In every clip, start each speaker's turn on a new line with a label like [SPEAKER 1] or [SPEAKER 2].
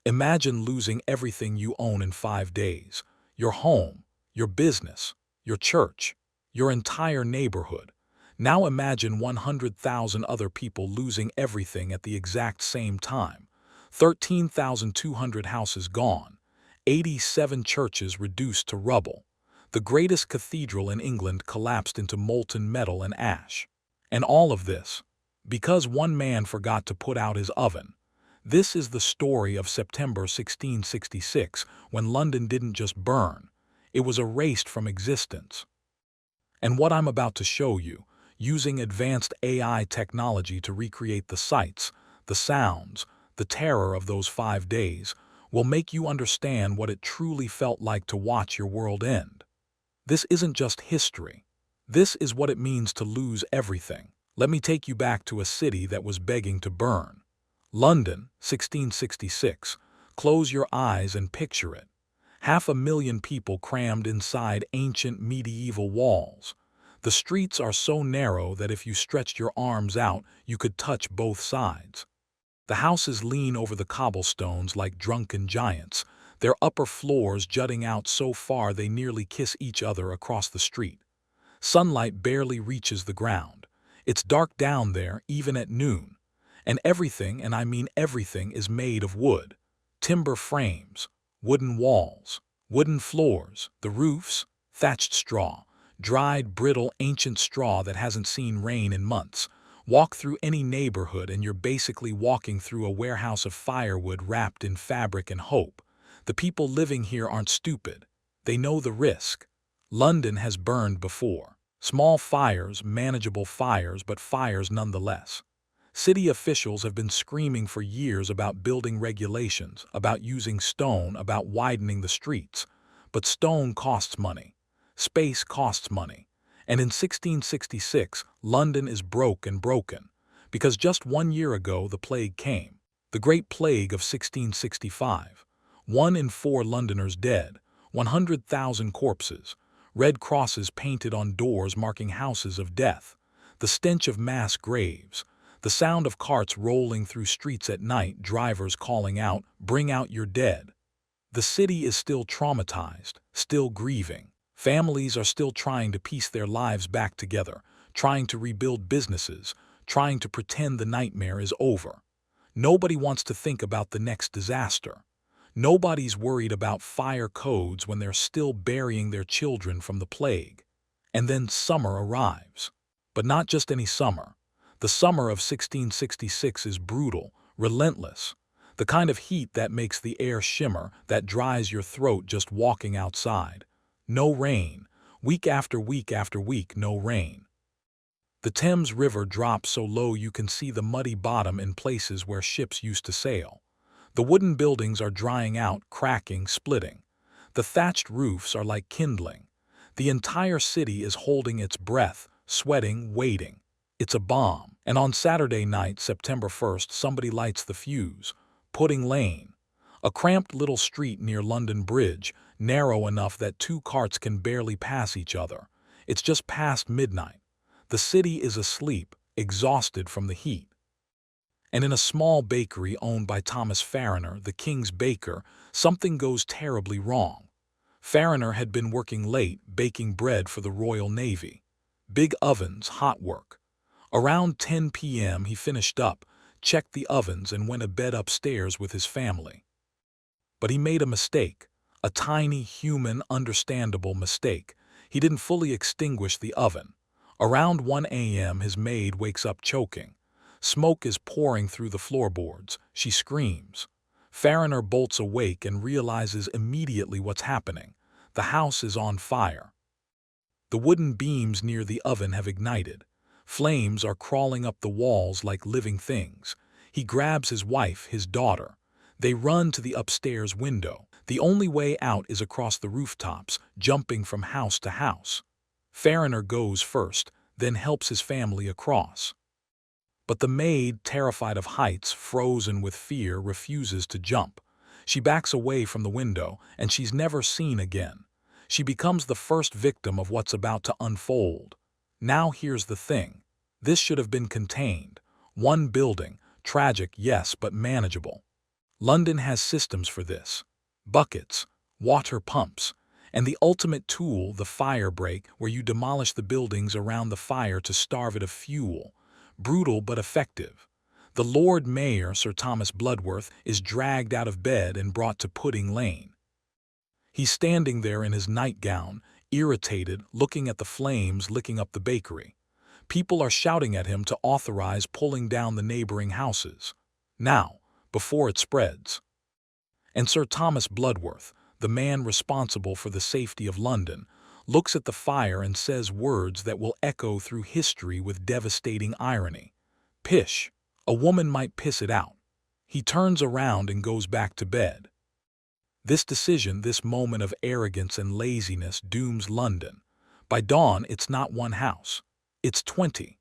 [SPEAKER 1] Imagine losing everything you own in 5 days. Your home, your business, your church, your entire neighborhood. Now imagine 100,000 other people losing everything at the exact same time. 13,200 houses gone. 87 churches reduced to rubble. The greatest cathedral in England collapsed into molten metal and ash. And all of this, because one man forgot to put out his oven. This is the story of September 1666, when London didn't just burn, it was erased from existence. And what I'm about to show you, using advanced AI technology to recreate the sights, the sounds, the terror of those 5 days, will make you understand what it truly felt like to watch your world end. This isn't just history. This is what it means to lose everything. Let me take you back to a city that was begging to burn. London, 1666. Close your eyes and picture it. 500,000 people crammed inside ancient medieval walls. The streets are so narrow that if you stretched your arms out, you could touch both sides. The houses lean over the cobblestones like drunken giants, their upper floors jutting out so far they nearly kiss each other across the street. Sunlight barely reaches the ground. It's dark down there, even at noon. And everything, and I mean everything, is made of wood. Timber frames, wooden walls, wooden floors, the roofs, thatched straw, dried, brittle, ancient straw that hasn't seen rain in months. Walk through any neighborhood and you're basically walking through a warehouse of firewood wrapped in fabric and hope. The people living here aren't stupid. They know the risk. London has burned before. Small fires, manageable fires, but fires nonetheless. City officials have been screaming for years about building regulations, about using stone, about widening the streets. But stone costs money. Space costs money. And in 1666, London is broke and broken. Because just 1 year ago, the plague came. The Great Plague of 1665. 1 in 4 Londoners dead. 100,000 corpses. Red crosses painted on doors marking houses of death. The stench of mass graves. The sound of carts rolling through streets at night, drivers calling out, "Bring out your dead." The city is still traumatized, still grieving. Families are still trying to piece their lives back together, trying to rebuild businesses, trying to pretend the nightmare is over. Nobody wants to think about the next disaster. Nobody's worried about fire codes when they're still burying their children from the plague. And then summer arrives. But not just any summer. The summer of 1666 is brutal, relentless. The kind of heat that makes the air shimmer, that dries your throat just walking outside. No rain. Week after week after week, no rain. The Thames River drops so low you can see the muddy bottom in places where ships used to sail. The wooden buildings are drying out, cracking, splitting. The thatched roofs are like kindling. The entire city is holding its breath, sweating, waiting. It's a bomb. And on Saturday night, September 1st, somebody lights the fuse. Pudding Lane. A cramped little street near London Bridge, narrow enough that 2 carts can barely pass each other. It's just past midnight. The city is asleep, exhausted from the heat. And in a small bakery owned by Thomas Farriner, the king's baker, something goes terribly wrong. Farriner had been working late, baking bread for the Royal Navy. Big ovens, hot work. Around 10 p.m. he finished up, checked the ovens and went to bed upstairs with his family. But he made a mistake, a tiny, human, understandable mistake. He didn't fully extinguish the oven. Around 1 a.m. his maid wakes up choking. Smoke is pouring through the floorboards. She screams. Farriner bolts awake and realizes immediately what's happening. The house is on fire. The wooden beams near the oven have ignited. Flames are crawling up the walls like living things. He grabs his wife, his daughter. They run to the upstairs window. The only way out is across the rooftops, jumping from house to house. Farriner goes first, then helps his family across. But the maid, terrified of heights, frozen with fear, refuses to jump. She backs away from the window, and she's never seen again. She becomes the first victim of what's about to unfold. Now here's the thing. This should have been contained. One building, tragic, yes, but manageable. London has systems for this: buckets, water pumps, and the ultimate tool, the fire break, where you demolish the buildings around the fire to starve it of fuel. Brutal but effective. The Lord Mayor, Sir Thomas Bloodworth, is dragged out of bed and brought to Pudding Lane. He's standing there in his nightgown, irritated, looking at the flames licking up the bakery. People are shouting at him to authorize pulling down the neighboring houses. Now, before it spreads. And Sir Thomas Bloodworth, the man responsible for the safety of London, looks at the fire and says words that will echo through history with devastating irony. Pish! A woman might piss it out. He turns around and goes back to bed. This decision, this moment of arrogance and laziness, dooms London. By dawn, it's not one house. It's 20.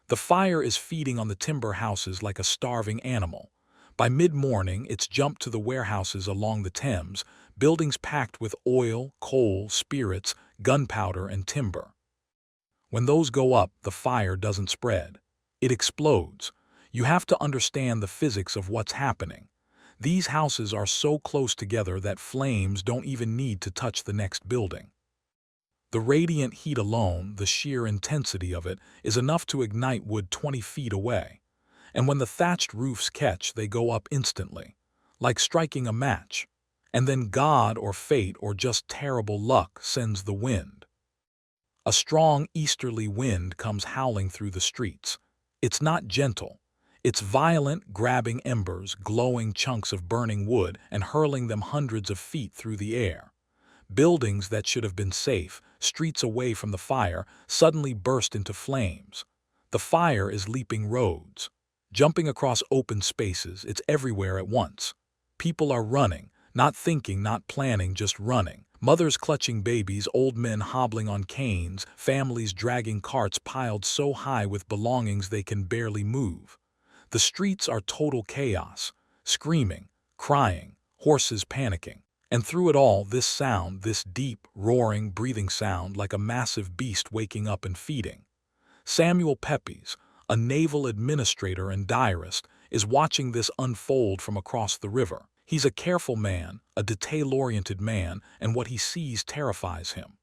[SPEAKER 1] The fire is feeding on the timber houses like a starving animal. By mid-morning, it's jumped to the warehouses along the Thames, buildings packed with oil, coal, spirits, gunpowder, and timber. When those go up, the fire doesn't spread. It explodes. You have to understand the physics of what's happening. These houses are so close together that flames don't even need to touch the next building. The radiant heat alone, the sheer intensity of it, is enough to ignite wood 20 feet away. And when the thatched roofs catch, they go up instantly, like striking a match. And then God or fate or just terrible luck sends the wind. A strong easterly wind comes howling through the streets. It's not gentle. It's violent, grabbing embers, glowing chunks of burning wood, and hurling them hundreds of feet through the air. Buildings that should have been safe, streets away from the fire, suddenly burst into flames. The fire is leaping roads, jumping across open spaces. It's everywhere at once. People are running, not thinking, not planning, just running. Mothers clutching babies, old men hobbling on canes, families dragging carts piled so high with belongings they can barely move. The streets are total chaos, screaming, crying, horses panicking. And through it all, this sound, this deep, roaring, breathing sound like a massive beast waking up and feeding. Samuel Pepys, a naval administrator and diarist, is watching this unfold from across the river. He's a careful man, a detail-oriented man, and what he sees terrifies him.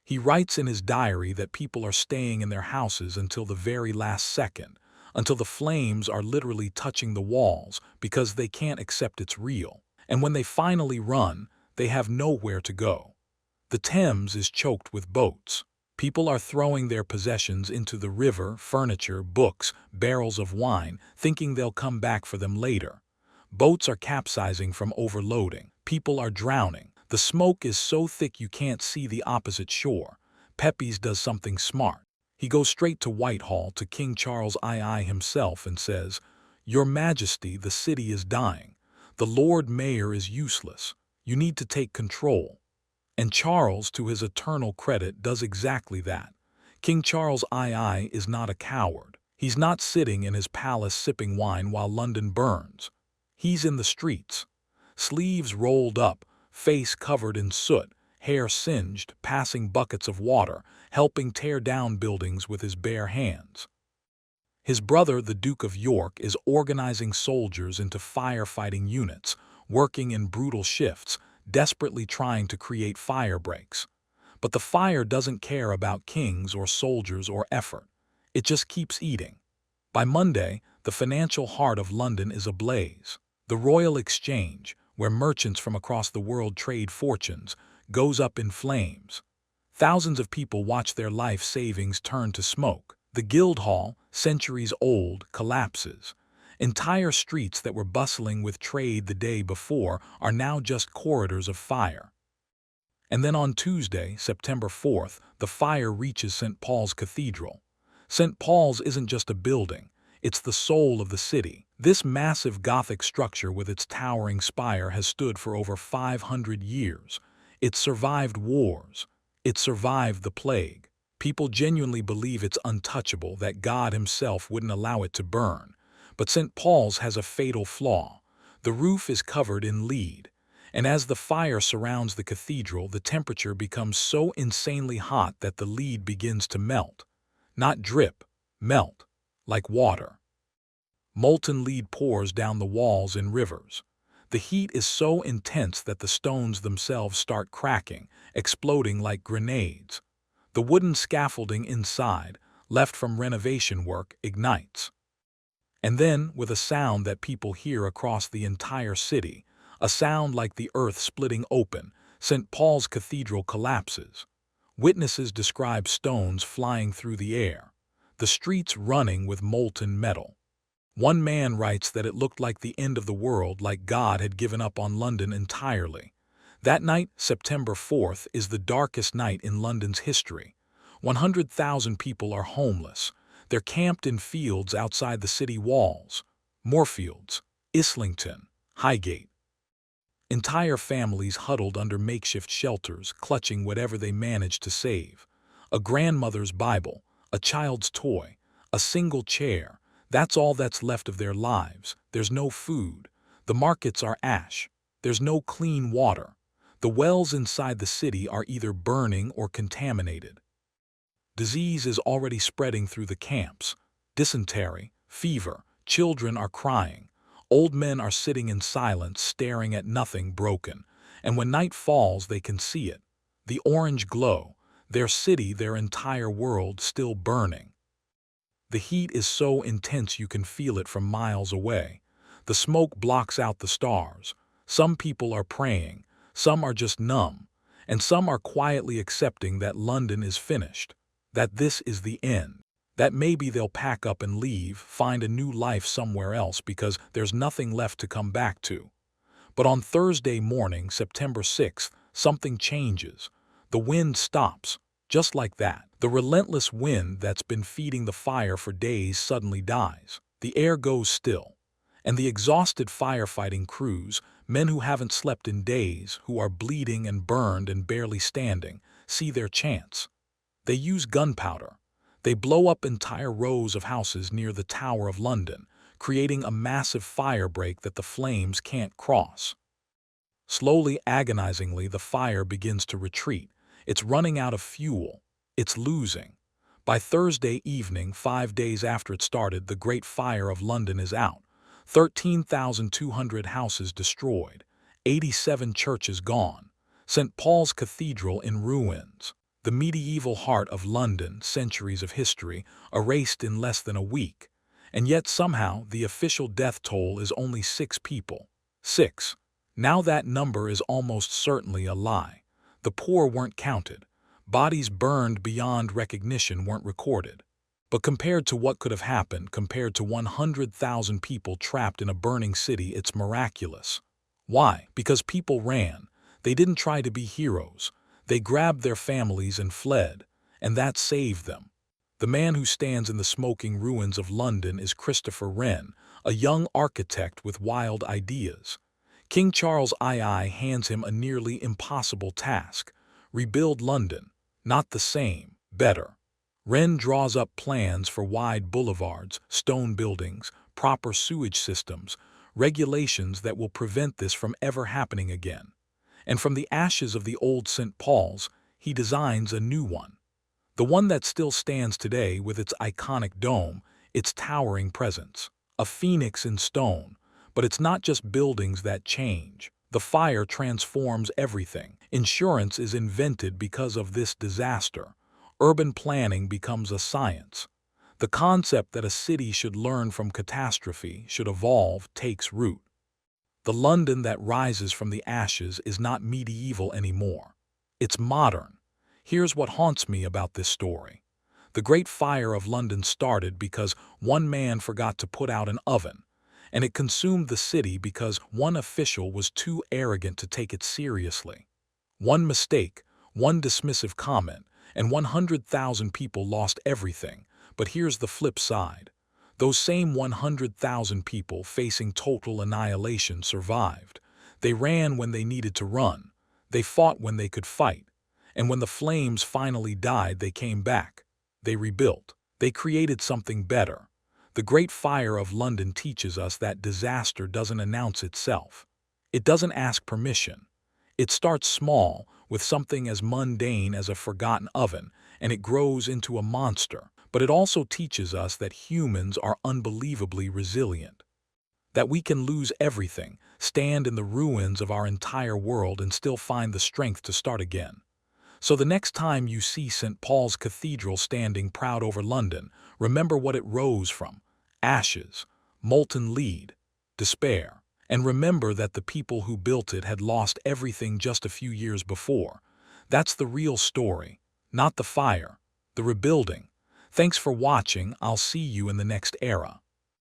[SPEAKER 1] He writes in his diary that people are staying in their houses until the very last second, until the flames are literally touching the walls because they can't accept it's real. And when they finally run, they have nowhere to go. The Thames is choked with boats. People are throwing their possessions into the river, furniture, books, barrels of wine, thinking they'll come back for them later. Boats are capsizing from overloading. People are drowning. The smoke is so thick you can't see the opposite shore. Pepys does something smart. He goes straight to Whitehall, to King Charles II himself, and says, "Your Majesty, the city is dying. The Lord Mayor is useless. You need to take control." And Charles, to his eternal credit, does exactly that. King Charles II is not a coward. He's not sitting in his palace sipping wine while London burns. He's in the streets, sleeves rolled up, face covered in soot, hair singed, passing buckets of water, helping tear down buildings with his bare hands. His brother, the Duke of York, is organizing soldiers into firefighting units, working in brutal shifts, desperately trying to create fire breaks. But the fire doesn't care about kings or soldiers or effort. It just keeps eating. By Monday, the financial heart of London is ablaze. The Royal Exchange, where merchants from across the world trade fortunes, goes up in flames. Thousands of people watch their life savings turn to smoke. The Guildhall, centuries old, collapses. Entire streets that were bustling with trade the day before are now just corridors of fire. And then on Tuesday, September 4th, the fire reaches St. Paul's Cathedral. St. Paul's isn't just a building, it's the soul of the city. This massive Gothic structure with its towering spire has stood for over 500 years. It survived wars. It survived the plague. People genuinely believe it's untouchable, that God himself wouldn't allow it to burn. But St. Paul's has a fatal flaw. The roof is covered in lead. And as the fire surrounds the cathedral, the temperature becomes so insanely hot that the lead begins to melt. Not drip, melt, like water. Molten lead pours down the walls in rivers. The heat is so intense that the stones themselves start cracking, exploding like grenades. The wooden scaffolding inside, left from renovation work, ignites. And then, with a sound that people hear across the entire city, a sound like the earth splitting open, St. Paul's Cathedral collapses. Witnesses describe stones flying through the air, the streets running with molten metal. One man writes that it looked like the end of the world, like God had given up on London entirely. That night, September 4th, is the darkest night in London's history. 100,000 people are homeless. They're camped in fields outside the city walls. Moorfields, Islington, Highgate. Entire families huddled under makeshift shelters, clutching whatever they managed to save. A grandmother's Bible, a child's toy, a single chair. That's all that's left of their lives. There's no food. The markets are ash. There's no clean water. The wells inside the city are either burning or contaminated. Disease is already spreading through the camps. Dysentery, fever, children are crying. Old men are sitting in silence, staring at nothing broken. And when night falls, they can see it. The orange glow, their city, their entire world still burning. The heat is so intense you can feel it from miles away. The smoke blocks out the stars. Some people are praying, some are just numb, and some are quietly accepting that London is finished, that this is the end, that maybe they'll pack up and leave, find a new life somewhere else because there's nothing left to come back to. But on Thursday morning, September 6th, something changes. The wind stops, just like that. The relentless wind that's been feeding the fire for days suddenly dies. The air goes still, and the exhausted firefighting crews, men who haven't slept in days, who are bleeding and burned and barely standing, see their chance. They use gunpowder. They blow up entire rows of houses near the Tower of London, creating a massive firebreak that the flames can't cross. Slowly, agonizingly, the fire begins to retreat. It's running out of fuel. It's losing. By Thursday evening, 5 days after it started, the Great Fire of London is out. 13,200 houses destroyed. 87 churches gone. St. Paul's Cathedral in ruins. The medieval heart of London, centuries of history, erased in less than a week. And yet somehow the official death toll is only 6 people. 6. Now that number is almost certainly a lie. The poor weren't counted. Bodies burned beyond recognition weren't recorded. But compared to what could have happened, compared to 100,000 people trapped in a burning city, it's miraculous. Why? Because people ran. They didn't try to be heroes. They grabbed their families and fled, and that saved them. The man who stands in the smoking ruins of London is Christopher Wren, a young architect with wild ideas. King Charles II hands him a nearly impossible task: rebuild London. Not the same, better. Wren draws up plans for wide boulevards, stone buildings, proper sewage systems, regulations that will prevent this from ever happening again. And from the ashes of the old St. Paul's, he designs a new one. The one that still stands today with its iconic dome, its towering presence. A phoenix in stone. But it's not just buildings that change. The fire transforms everything. Insurance is invented because of this disaster. Urban planning becomes a science. The concept that a city should learn from catastrophe, should evolve, takes root. The London that rises from the ashes is not medieval anymore. It's modern. Here's what haunts me about this story. The Great Fire of London started because one man forgot to put out an oven, and it consumed the city because one official was too arrogant to take it seriously. One mistake, one dismissive comment, and 100,000 people lost everything. But here's the flip side. Those same 100,000 people facing total annihilation survived. They ran when they needed to run. They fought when they could fight. And when the flames finally died, they came back. They rebuilt. They created something better. The Great Fire of London teaches us that disaster doesn't announce itself. It doesn't ask permission. It starts small, with something as mundane as a forgotten oven, and it grows into a monster. But it also teaches us that humans are unbelievably resilient. That we can lose everything, stand in the ruins of our entire world and still find the strength to start again. So the next time you see St. Paul's Cathedral standing proud over London, remember what it rose from: ashes, molten lead, despair. And remember that the people who built it had lost everything just a few years before. That's the real story, not the fire, the rebuilding. Thanks for watching. I'll see you in the next era.